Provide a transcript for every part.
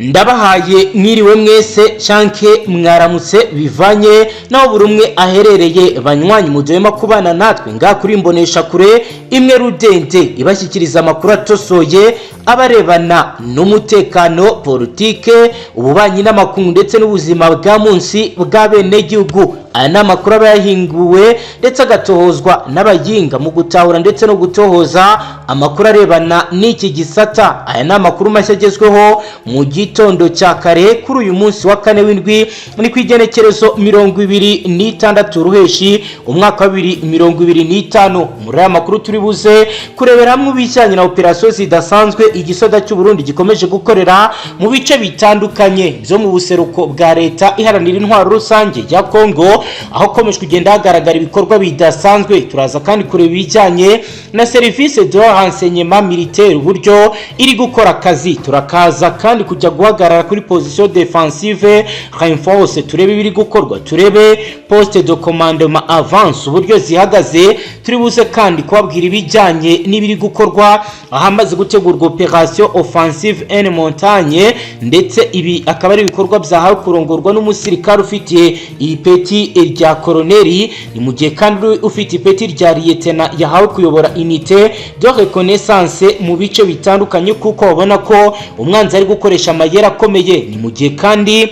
ndabahaye mwiriwe mwese canke mwaramutse bivanye naho buri umwe aherereye banywanyi mudema kubana natwe nga kuri mbonesha kure imwe rudende ibashyikiriza amakuru atosoye abarebana n'umutekano politike ububanyi n'amakungu ndetse n'ubuzima bwa munsi bwa bene gihugu. Aya ni amakuru aba yahinguwe ndetse agatohozwa n'abayinga mu gutahura ndetse no gutohoza amakuru arebana n'iki gisata. Aya ni amakuru mashya agezweho mu gitondo cya kare kuri uyu munsi wa kane w'indwi ni ku igenekerezo 26 ruheshi umwaka wa 2025. Muri aya makuru turi buze kurebera hamwe ibijyanye na operasiyo zidasanzwe igisoda cy'u Burundi gikomeje gukorera mu bice bitandukanye byo mu buseruko bwa leta iharanira intwaro rusange ya Kongo, aho komeje kugenda hagaragara ibikorwa bidasanzwe. Turaza kandi kureba ibijyanye na service de renseignement militaire uburyo iri gukora akazi. Turakaza kandi kujya guhagarara kuri position defensive renforce, turebe ibiri gukorwa, turebe poste de commandement avance uburyo zihagaze. Turi buze kandi kubabwira ibijyanye n'ibiri gukorwa ahamaze gutegurwa operation offensive en montagne, ndetse ibi akaba ari ibikorwa byahawe kurongorwa n'umusirikare ufitiye ipeti rya koloneli, ni mu gihe kandi ufite ipeti rya lieutenant yahawe kuyobora unité de reconnaissance mu bice bitandukanye, kuko babona ko umwanzi ari gukoresha amayeri akomeye. Ni mu gihe kandi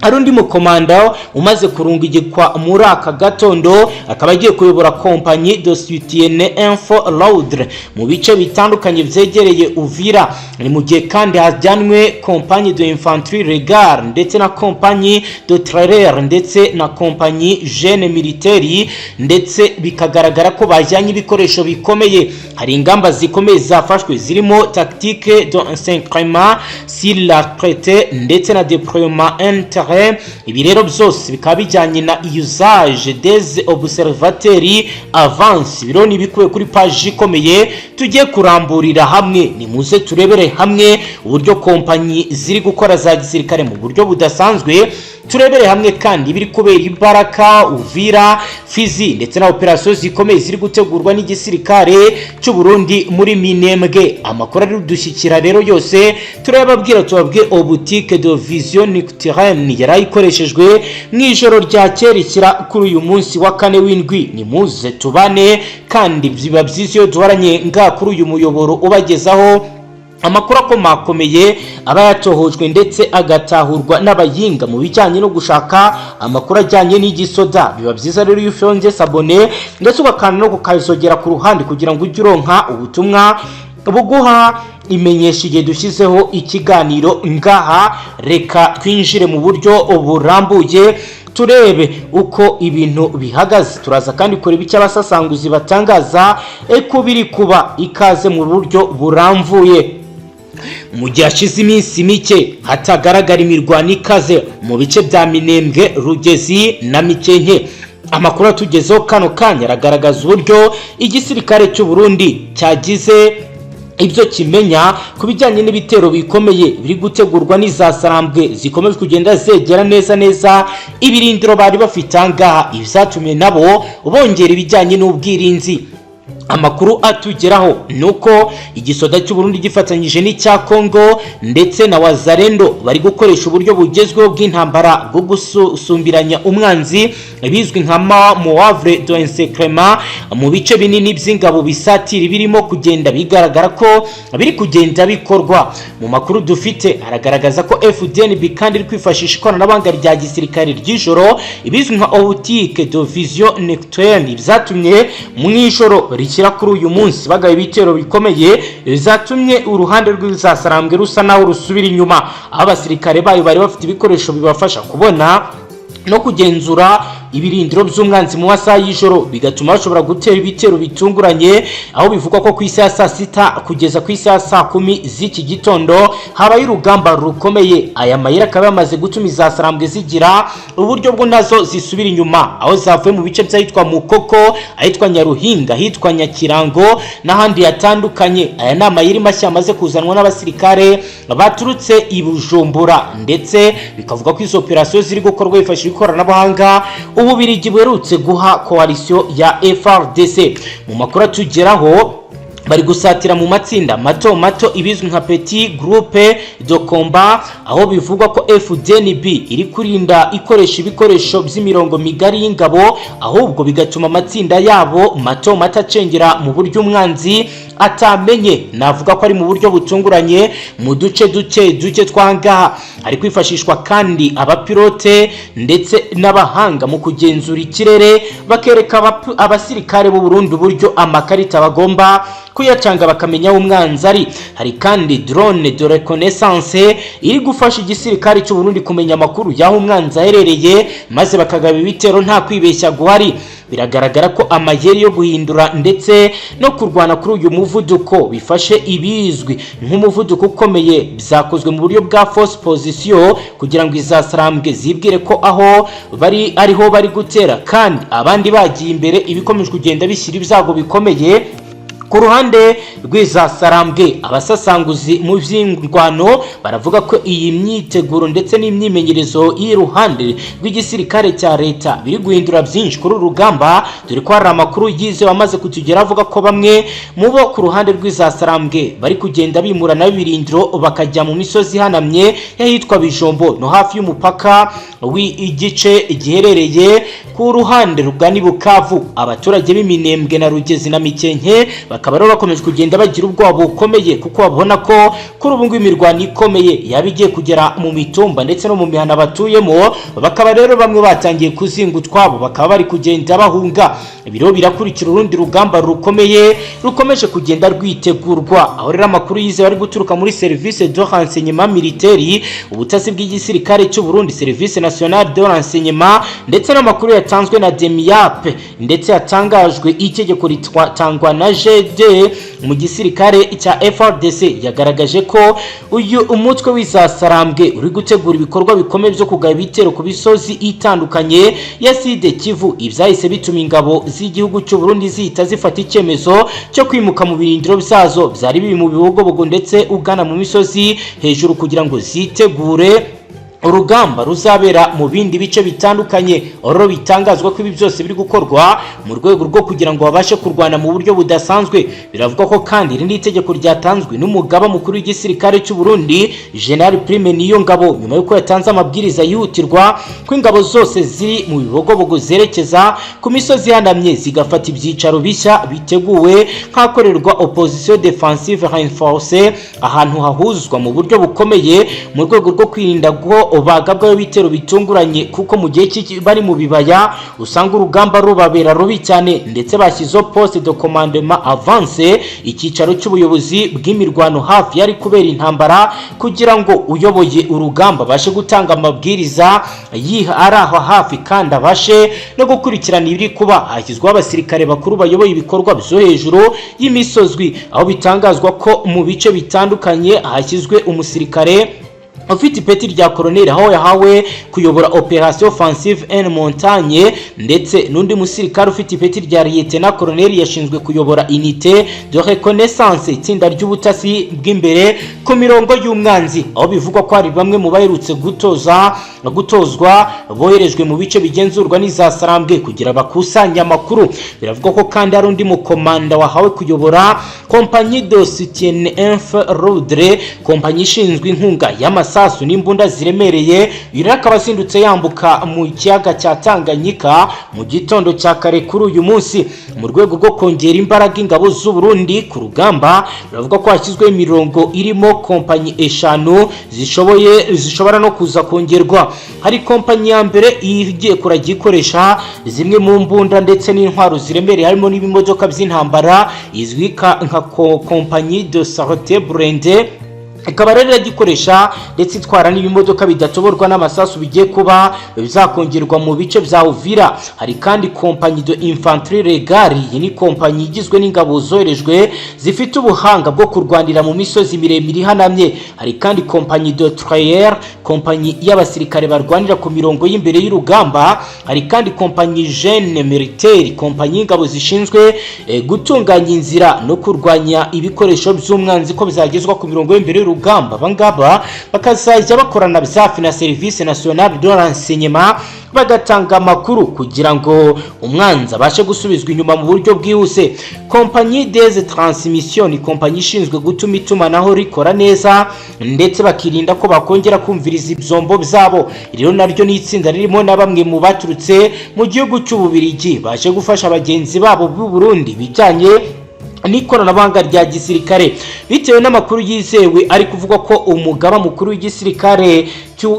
ari undi mukomanda umaze kurungigikwa muri aka gatondo akaba agiye kuyobora compagnie de soutien info loudre mu bice bitandukanye byegereye Uvira. Ni mu gihe kandi hajyanwe compagnie de infanterie regard ndetse na compagnie de trailer ndetse na compagnie jeune militaire, ndetse bikagaragara ko bajyanye ibikoresho bikomeye. Hari ingamba zikomeye zafashwe zirimo tactique d'enseignement sur la traité ndetse na déploiement inter. Ibi rero byose bikaba bijyanye na usage des observateurs avance. Biro ni bikuwe kuri page ikomeye tugiye kuramburira hamwe. Ni muze turebere hamwe uburyo kompanyi ziri gukora za gisirikare mu buryo budasanzwe. Turebere hamwe kandi biri kubera Ibaraka, Uvira, Fizi ndetse na operasiyo zikomeye ziri gutegurwa n'igisirikare cy'u Burundi muri Minembwe. Amakuru ari dushyikira rero yose turababwira, tubabwiye oboutique de vision nocturne yarayikoreshejwe mu ijoro rya kerikira kuri uyu munsi wa kane w'indwi. Ni muze tubane kandi biba byiza iyo duharanye nga kuri uyu muyoboro ubagezaho amakuru akomakomeye aba yatohojwe ndetse agatahurwa n'abayinga mu bijyanye no gushaka amakuru ajyanye n'igisoda. Biba byiza rero iyo ufyonze sabone ndetse ugakanda no kukayisogera ku ruhande kugira ngo ujye uronka ubutumwa buguha imenyesha igihe dushyizeho ikiganiro ngaha. Reka twinjire mu buryo burambuye turebe uko ibintu bihagaze. Turaza kandi kureba icyo abasasanguzi batangaza eko biri kuba ikaze mu buryo buramvuye. Mu gihe hashize iminsi mike hatagaragara imirwano ikaze mu bice bya Minembwe, Rugezi na Mikenke, amakuru atugezeho kano kanya aragaragaza uburyo igisirikare cy'u Burundi cyagize ibyo kimenya ku bijyanye n'ibitero bikomeye biri gutegurwa n'izasarambwe zikomeje kugenda zegera neza ibirindiro bari bafite angaha. Ibizatumye nabo bongera ibijyanye n'ubwirinzi. Amakuru atugeraho nuko igisoda cy'u Burundi gifatanyije n'icya Kongo ndetse na Wazalendo bari gukoresha uburyo bugezweho bw'intambara bwo gusumbiranya umwanzi bizwi nka Moavre d'enseignement mu bice binini by'ingabo bisatira birimo kugenda bigaragara ko biri kugenda bikorwa. Mu makuru dufite aragaragaza ko FDNB kandi iri kwifashisha ikoranabuhanga rya gisirikare ry'ijoro ibizwi nka optique de vision nocturne, byatumye mu ijoro rishyira kuri uyu munsi bagaye ibitero bikomeye bizatumye uruhande rw'izasarambwe rusa naho rusubira inyuma. Abasirikare bayo bari bafite ibikoresho bibafasha kubona no kugenzura ibirindiro by'umwanzi mu masaha y'ijoro, bigatuma bashobora gutera ibitero bitunguranye, aho bivugwa ko ku isaha ya saa sita kugeza ku isaha ya saa 10 z'iki gitondo habaye urugamba rukomeye. Aya mayira akaba yamaze gutuma izasarambwe zigira uburyo bwo nazo zisubira inyuma, aho zavuye mu bice by'ahitwa Mukoko, ahitwa Nyaruhinga, ahitwa Nyakirango n'ahandi yatandukanye. Aya ni amayiri mashya amaze kuzanwa n'abasirikare baturutse i Bujumbura, ndetse bikavuga ko izo operasiyo ziri gukorwa hifashishijwe ikoranabuhanga Ububirigi bwerutse guha coalition ya FRDC. Mu makuru atugeraho bari gusatira mu matsinda mato mato ibizwi nka petit groupe de combat, aho bivugwa ko FDNB iri kurinda ikoresha ibikoresho by'imirongo migari y'ingabo, ahubwo bigatuma amatsinda yabo mato mato acengera mu buryo umwanzi atamenye. Navuga ko ari mu buryo butunguranye mu duce duke twangaha. Ari kwifashishwa kandi abapilote ndetse n'abahanga mu kugenzura ikirere, bakereka abasirikare b'u Burundi uburyo amakarita bagomba kuyacanga bakamenya umwanzi ari. Hari kandi drone de reconnaissance iri gufasha igisirikare cy'u Burundi kumenya amakuru y'aho umwanzi aherereye, maze bakagaba ibitero nta kwibeshya guhari. Biragaragara ko amayeri yo guhindura ndetse no kurwana kuri uyu muvuduko bifashe ibizwi nk'umuvuduko ukomeye byakozwe mu buryo bwa force position, kugira ngo izasarambwe zibwire ko aho bari ariho bari gutera, kandi abandi bagiye imbere ibikomeje kugenda bishyira ibyago bikomeye. Ku ruhande rw'izasarambwe, abasasanguzi mu by'indwano baravuga ko iyi myiteguro ndetse n'imyimenyerezo y'iruhande rw'igisirikare cya leta biri guhindura byinshi kuri urugamba, dore ko hari amakuru yize wamaze kutugera avuga ko bamwe mu bo ku ruhande rw'izasarambwe bari kugenda bimurana ibirindiro bakajya mu misozi ihanamye yahitwa Bijombo no hafi y'umupaka w'igice giherereye ku ruhande rugana Bukavu. Abaturage b'Iminembwe na Rugezi na Mikenke bakaba rero bakomeje kugenda bagira ubwoba bukomeye, kuko babona ko kuri ubu ngubu imirwano ikomeye yabigiye kugera mu mitumba ndetse no mu mihana batuyemo. Bakaba rero bamwe batangiye kuzinga utwabo, bakaba bari kugenda bahunga. Ibiro birakurikira urundi rugamba rukomeye rukomeje kugenda rwitegurwa, aho rero amakuru yize bari guturuka muri service de renseignement militaire, ubutasi bw'igisirikare cy'u Burundi, service national de renseignement, ndetse n'amakuru yatanzwe na DEMIAP ndetse yatangajwe itegeko ritangwa na GD mu gisirikare cya FRDC, yagaragaje ko uyu umutwe w'izasarambwe uri gutegura ibikorwa bikomeye byo kugaba ibitero ku bisozi itandukanye ya Sud Kivu. Ibyahise bituma ingabo z'igihugu cy'u Burundi zihita zifata icyemezo cyo kwimuka mu birindiro byazo byari biri mu bihogobogo ndetse ugana mu misozi hejuru, kugira ngo zitegure urugamba ruzabera mu bindi bice bitandukanye. Oro bitangazwa ko ibi byose biri gukorwa mu rwego rwo kugira ngo babashe kurwana mu buryo budasanzwe. Biravuga ko kandi irindi itegeko ryatanzwe n'umugaba mukuru w'igisirikare cy'u Burundi General Prime Niyongabo, nyuma yuko yatanze amabwiriza yihutirwa ko ingabo zose ziri mu bibogobogo zerekeza ku misozi ihanamye zigafata ibyicaro bishya biteguwe nk'akorerwa opposition defensive renforcée, ahantu hahuzwa mu buryo bukomeye mu rwego rwo kwirinda ko bagabwayo bitero bitunguranye, kuko mu gihe bari mu bibaya usanga urugamba rubabera rubi cyane. Ndetse bashyizeho poste de commandement avance, icyicaro cy'ubuyobozi bw'imirwano hafi yari kubera intambara, kugira ngo uyoboye urugamba bashe gutanga amabwiriza ari aho hafi kandi abashe no gukurikirana ibiri kuba. Hashyizweho abasirikare bakuru bayoboye ibikorwa byo hejuru y'imisozi, aho bitangazwa ko mu bice bitandukanye hashyizwe umusirikare ufite ipeti rya colonel, aho yahawe kuyobora operation offensive en montagne, ndetse n'undi musirikare ufite ipeti rya lieutenant colonel yashinzwe kuyobora unité de reconnaissance, itsinda ry'ubutasi bw'imbere ku mirongo y'umwanzi. Aho bivugwa ko hari bamwe mu baherutse gutozwa boherejwe mu bice bigenzurwa n'izasarambwe kugira bakusanya amakuru. Biravugwa ko kandi hari undi mukomanda wahawe kuyobora compagnie de soutien infrarouge, kompanyi ishinzwe inkunga y'amasasu n'imbunda ziremereye. Uyu akaba asindutse yambuka mu kiyaga cya Tanganyika mu gitondo cya kare kuri uyu munsi mu rwego rwo kongera imbaraga ingabo z'u Burundi ku rugamba. Biravuga ko hashyizweho imirongo irimo kompanyi eshanu zishobora no kuza kongerwa. Hari kompanyi ya mbere igiye kurajya ikoresha zimwe mu mbunda ndetse n'intwaro ziremereye, harimo n'ibimodoka by'intambara izwi nka kompanyi de Sarete Brende, ikaba rero gikoresha ndetse itwara n'ibimodoka bidatoborwa n'amasasu bigiye kuba bizakongerwa mu bice bya Uvira. Hari kandi kompanyi de Infanterie Regari, iyi ni kompanyi igizwe n'ingabo zoherejwe zifite ubuhanga bwo kurwanira mu misozi miremire ihanamye. Hari kandi kompanyi de Trayer, kompanyi y'abasirikare barwanira ku mirongo y'imbere y'urugamba. Hari kandi kompanyi Jeune Militaire, kompanyi y'ingabo zishinzwe gutunganya inzira no kurwanya ibikoresho by'umwanzi ko bizagezwa ku mirongo y'imbere y'urugamba abangaba bakazajya bakorana byafi na Service National de Renseignement bagatanga amakuru kugira ngo umwanzi abashe gusubizwa inyuma mu buryo bwihuse. Compagnie des Transmissions ni kompanyi ishinzwe gutuma itumanaho rikora neza ndetse bakirinda ko bakongera kumviriza ibyombo byabo. Rero naryo ni itsinda ririmo na bamwe mu baturutse mu gihugu cy'Ububirigi baje gufasha abagenzi babo b'u Burundi bijyanye n'ikoranabuhanga rya gisirikare. Bitewe n'amakuru yizewe ari kuvuga ko umugaba mukuru w'igisirikare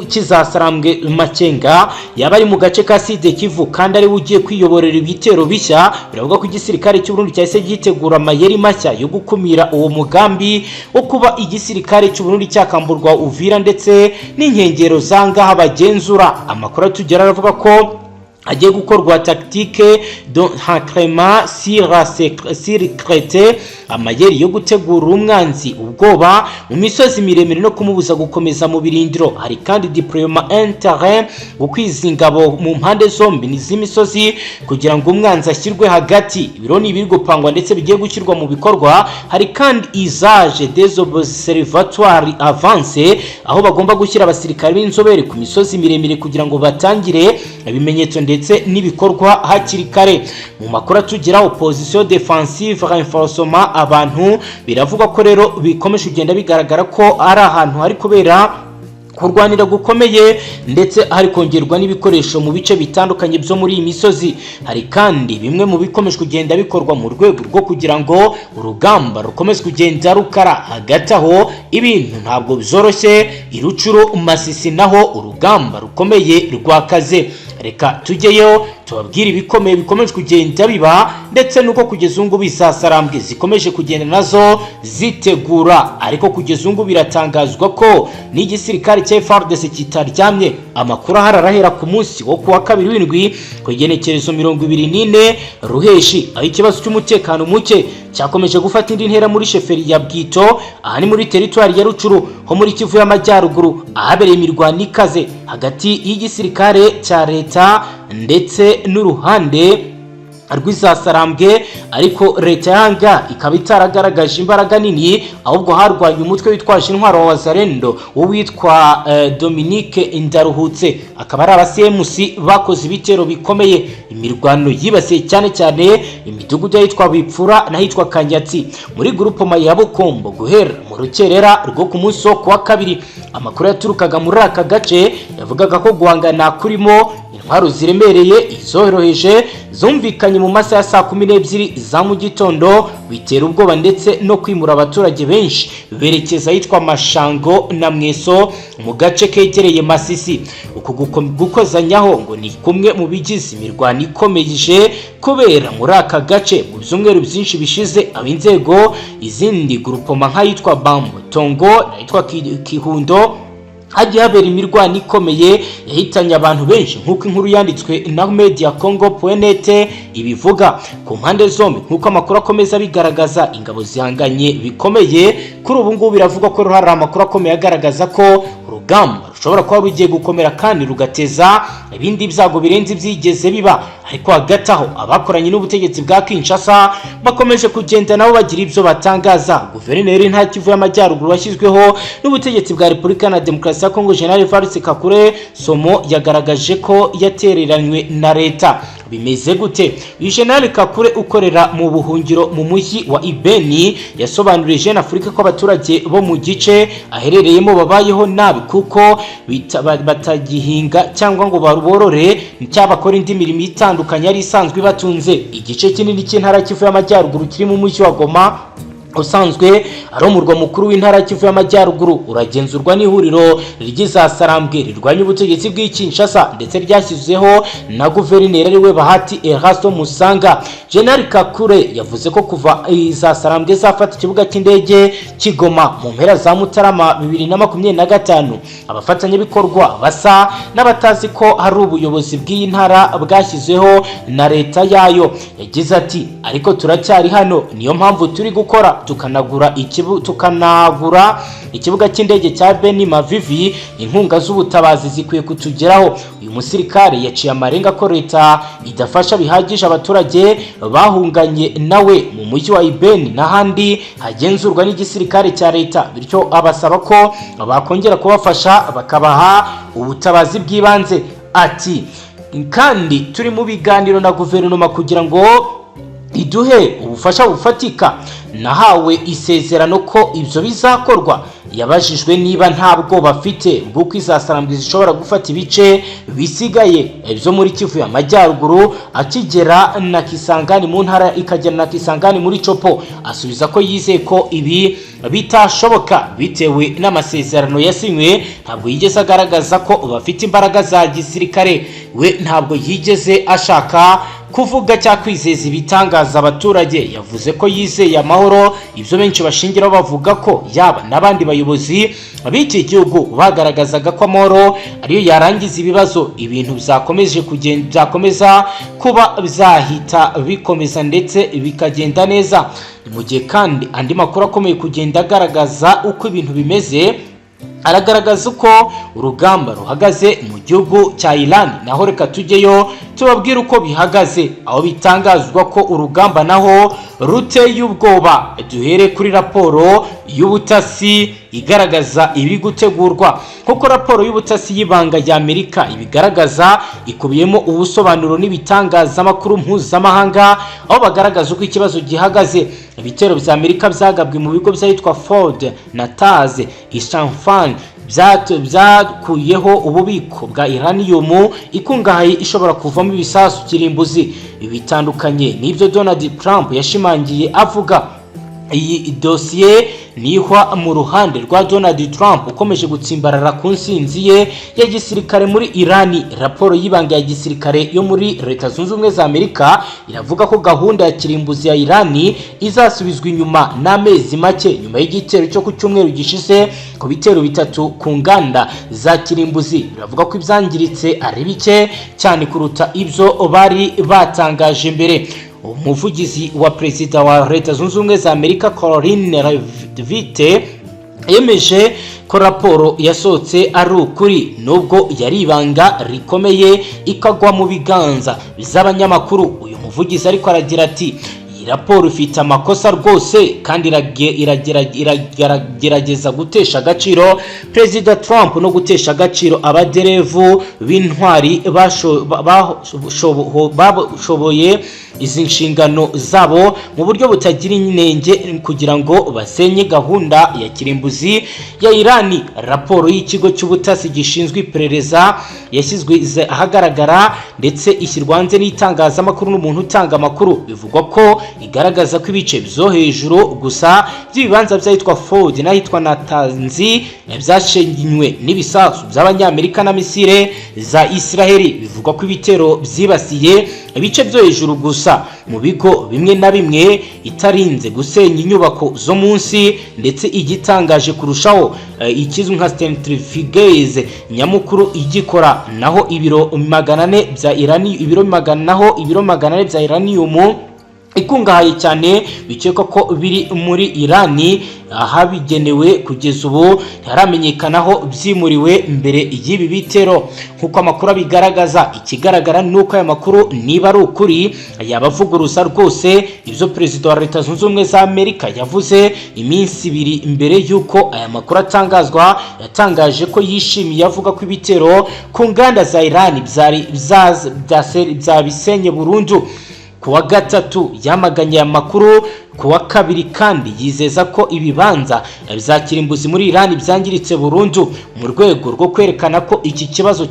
cy'Izasarambwe Makenga yaba ari mu gace ka Sud Kivu kandi ari ugiye kwiyoborera ibitero bishya. Biravuga ko igisirikare cy'u Burundi cyahise gitegura amayeri mashya yo gukumira uwo mugambi wo kuba igisirikare cy'u Burundi cyakamburwa Uvira ndetse n'inkengero zangaha bagenzura. Amakuru atugera aravuga ko agiye gukorwa tactique d'entraînement secrète, amayeri yo gutegura umwanzi ubwoba mu misozi miremire no kumubuza gukomeza mu birindiro. Hari kandi deploiement interne gukwiza ingabo mu mpande zombi n'izimisozi kugira ngo umwanzi ashyirwe hagati. Ibiro ni ibiri gupangwa ndetse bigiye gushyirwa mu bikorwa. Hari kandi usage des observatoires avancés aho bagomba gushyira abasirikare b'inzobere ku misozi miremire kugira ngo batangire ibimenyetso ndetse n'ibikorwa hakiri kare. Mu makuru atugira opposition defensive renforcement abantu biravuga ko rero bikomeje kugenda bigaragara ko ari ahantu hari kubera kurwanira gukomeye ndetse hari kongerwa n'ibikoresho mu bice bitandukanye byo muri iyi misozi. Hari kandi bimwe mu bikomeje kugenda bikorwa mu rwego rwo kugira ngo urugamba rukomeze kugenda rukara. Hagati aho ibintu ntabwo byoroshye Irucuro Masisi naho urugamba rukomeye rwakaze. Reka tujyeyo tubabwire ibikomeye bikomeje kugenda biba ndetse nuko kugeza ungu Bizasarambwe zikomeje kugenda nazo zitegura. Ariko kugeza ungu biratangazwa ko n'igisirikare cya FARDC kitaryamye. Amakuru hararahera ku munsi wo kuwa 2 ku igenekerezo 24 Ruheshi aho ikibazo cy'umutekano muke cyakomeje gufata indi ntera muri sheferi ya Bwito ahani muri territoire ya Rucuru ho muri Kivu y'Amajyaruguru ahabereye imirwano ikaze hagati y'igisirikare cya leta ndetse n'uruhande rw'Izasarambwe. Ariko leta yanga ikaba itaragaragaje imbaraga nini ahubwo harwanye umutwe witwaje intwaro wa Wazalendo witwa Dominique Indaruhutse akaba ari aba-CMC bakoze ibitero bikomeye. Imirwano yibasiye cyane cyane imidugudu yitwa Bipfura n'ahitwa Kanyatsi muri groupement ya Bukombo guhera mu rukerera rwo ku munsi wo kuwa 2. Amakuru yaturukaga muri aka gace yavugaga ko guhangana kurimo intwaro ziremereye izoroheje zumvikanye mu masaha ya saa 12 za mu gitondo bitera ubwoba ndetse no kwimura abaturage benshi berekeza yitwa Mashango na Mweso mu gace kegereye Masisi. Uko gukozanyaho ngo ni kumwe mu bigize imirwano ikomeje kubera muri aka gace mu byumweru byinshi bishize. Abinzego izindi groupement nk'ayitwa Bambo Tongo n'ayitwa Kihundo hagiye habera imirwano ikomeye yahitanye abantu benshi nk'uko inkuru yanditswe na Media Congo.net ibivuga. Ku mpande zombi nk'uko amakuru akomeza bigaragaza ingabo zihanganye bikomeye. Kuri ubu ngubu biravuga ko hari amakuru akomeye agaragaza ko urugamba rushobora kuba rugiye gukomera kandi rugateza ibindi byago birenze ibyigeze biba. Ariko hagati aho abakoranye n'ubutegetsi bwa Kinshasa bakomeje kugenda nabo bagira ibyo batangaza. Guverineri nta Kivu y'Amajyaruguru washyizweho n'ubutegetsi bwa Repubulika na Demokarasi ya Kongo General Faris Kakure Somo yagaragaje ko yatereranywe na leta. Bimeze gute? General Kakure ukorera mu buhungiro mu mujyi wa Ibeni yasobanuriye Jeune Afrique ko abaturage bo mu gice aherereyemo babayeho nabi kuko batagihinga cyangwa ngo baruborore cyabakora indi mirimo itandukanye ari isanzwe batunze. Igice kinini cy'intara Kivu y'Amajyaruguru kiri mu mujyi wa Goma usanzwe ari umurwa mukuru w'intara Kivu y'Amajyaruguru uragenzurwa n'ihuriro ry'Izasarambwe rirwanya ubutegetsi bw'Kinshasa ndetse ryashyizeho na guverineri ariwe Bahati Erasto Musanga. General Kakure yavuze ko kuva Izasarambwe zafata ikibuga cy'indege Kigoma mu mpera za Mutarama 2025 abafatanyabikorwa basa n'abatazi ko hari ubuyobozi bw'iyi ntara bwashyizeho na leta yayo. Yagize ati ariko turacyari hano niyo mpamvu turi gukora tukanagura ikibuga cy'indege cya Beni Mavivi, inkunga z'ubutabazi zikwiye kutugeraho. Uyu musirikare yaciye amarenga ko leta idafasha bihagije abaturage bahunganye nawe mu mujyi wa Ibeni n'ahandi hagenzurwa n'igisirikare cya leta, bityo abasaba ko bakongera kubafasha bakabaha ubutabazi bw'ibanze. Ati kandi turi mu biganiro na guverinoma kugira ngo iduhe ubufasha bufatika, nahawe isezerano ko ibyo bizakorwa. Yabajijwe niba ntabwo bafite bw'uko izasarambwe zishobora gufata ibice bisigaye byo muri Kivu y'Amajyaruguru akigera na Kisangani mu ntara ikagera na Kisangani muri Chopo, asubiza ko yizeye ko ibi bitashoboka bitewe n'amasezerano yasinywe. Ntabwo yigeze agaragaza ko bafite imbaraga za gisirikare, we ntabwo yigeze ashaka kuvuga cya kwizeza ibitangaza abaturage. Yavuze ko yizeye amahoro, ibyo benshi bashingiraho bavuga ko yaba n'abandi bayobozi b'iki gihugu bagaragazaga ko amahoro ariyo yarangiza ibibazo, ibintu byakomeza kuba bizahita bikomeza ndetse bikagenda neza. Mu gihe kandi andi makuru akomeye kugenda agaragaza uko ibintu bimeze, aragaragaza uko urugamba ruhagaze mu gihugu cya Iran. Naho reka tujyeyo tubabwire uko bihagaze, aho bitangazwa ko urugamba naho ruteye ubwoba. Duhere kuri raporo y'ubutasi igaragaza ibiri gutegurwa, kuko raporo y'ubutasi y'ibanga ya Amerika ibigaragaza ikubiyemo ubusobanuro n'ibitangazamakuru mpuzamahanga, aho bagaragaza uko ikibazo gihagaze. Ibitero bya Amerika byagabwe mu bigo byitwa Ford na Taz Ishanfan byakuyeho ububiko bwa uranium ikungahaye ishobora kuvamo ibisasu kirimbuzi bitandukanye n'ibyo Donald Trump yashimangiye avuga. Iyi dosiye nihwa mu ruhande rwa Donald Trump ukomeje gutsimbarara ku nsinzi ye ya gisirikare muri Irani. Raporo y'ibanga ya gisirikare yo muri Leta Zunze Ubumwe za Amerika iravuga ko gahunda ya kirimbuzi ya Irani izasubizwa inyuma n'amezi make nyuma y'igitero cyo ku cyumweru gishize ku bitero bitatu ku nganda za kirimbuzi. Biravuga ko ibyangiritse ari bike cyane kuruta ibyo bari batangaje mbere. Umuvugizi wa Perezida wa Leta Zunze Ubumwe za Amerika Caroline Leavitt yemeje ko raporo yasohotse ari ukuri, nubwo yari ibanga rikomeye ikagwa mu biganza by'abanyamakuru. Uyu muvugizi ariko aragira ati iyi raporo ifite amakosa rwose kandi iragerageza gutesha agaciro Perezida Trump no gutesha agaciro abaderevu b'intwari bashoboye izi nshingano zabo mu buryo butagira inenge kugira ngo basenye gahunda ya kirimbuzi ya Irani. Raporo y'ikigo cy'ubutasi gishinzwe iperereza yashyizwe ahagaragara ndetse ishyirwa hanze n'itangazamakuru n'umuntu utanga amakuru. Bivugwa ko igaragaza ko ibice byo hejuru gusa by'ibibanza byitwa Ford n'ahitwa Natanzi byashenywe n'ibisasu by'abanyamerika na misile za Israeli. Bivugwa ko ibitero byibasiye ibice byo hejuru gusa mu bigo bimwe na bimwe, itarinze gusenya inyubako zo munsi. Ndetse igitangaje kurushaho ikizwi nka centrifuges nyamukuru igikora naho ibiro 400 bya Irani, ibiro 400 bya uranium ikungahaye cyane bikeka ko biri muri Irani ahabigenewe. Kugeza ubu haramenyekanaho byimuriwe mbere y'ibi bitero nkuko amakuru abigaragaza. Ikigaragara nuko aya makuru niba ari ukuri yabavuguruza rwose ibyo Perezida wa Leta Zunze Ubumwe za Amerika yavuze iminsi 2 mbere y'uko aya makuru atangazwa. Yatangaje ko yishimiye avuga ko ibitero ku nganda za Irani byabisenye burundu. Kuwa gatatu yamaganye amakuru, kuwa kabiri kandi yizeza ko ibibanza bya kirimbuzi muri Irani byangiritse burundu mu rwego rwo kwerekana ko iki kibazo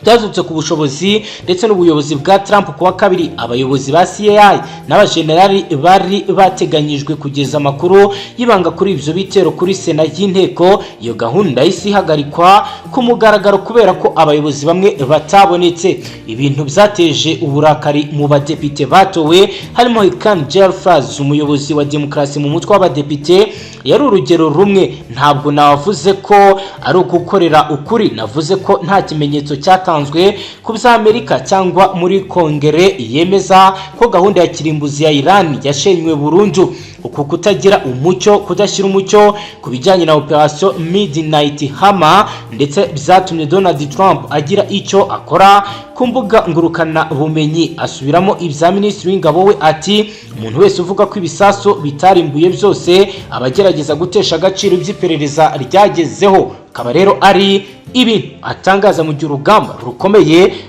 cyazutse ku bushobozi ndetse n'ubuyobozi bwa Trump. Kuwa kabiri abayobozi ba CIA n'abajenerali bari bateganyijwe kugeza amakuru yibanga kuri ibyo bitero kuri Sena y'inteko. Iyo gahunda yahise ihagarikwa ku mugaragaro kubera ko abayobozi bamwe batabonetse. Ibintu byateje uburakari mu badepite batowe harimo Hikan Jeffries umuyobozi wa demokarasi mu mutwe w'abadepite yari urugero rumwe. Ntabwo navuze ko ari ugukorera ukuri, navuze ko nta kimenyetso cyatanzwe ku by'Amerika cyangwa muri Kongere yemeza ko gahunda ya kirimbuzi ya Iran yashenywe burundu. Uku kutagira umucyo, kudashyira umucyo ku bijyanye na operation Midnight Hammer ndetse byatumye Donald Trump agira icyo akora ku mbuga ngurukana bumenyi. Asubiramo ibya minisitiri w'ingabo we ati umuntu wese uvuga ko ibisasu bitarimbuye byose abagerageza gutesha agaciro iby'iperereza ryagezeho. Akaba rero ari ibintu atangaza mu gihe urugamba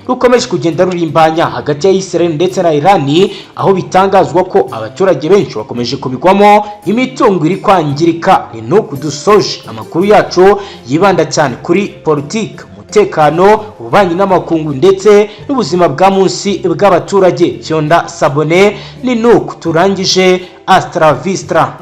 rukomeje kugenda rurimbanya hagati ya Israel ndetse na Iran, aho bitangazwa ko abaturage benshi bakomeje kubigwamo, imitungo iri kwangirika. Ni nuko dusoje amakuru yacu yibanda cyane kuri politiki, umutekano, ububanyi n'amakungu ndetse n'ubuzima bwa munsi bw'abaturage. Cyonda sabone, ni nuko turangije. Astra Vistra.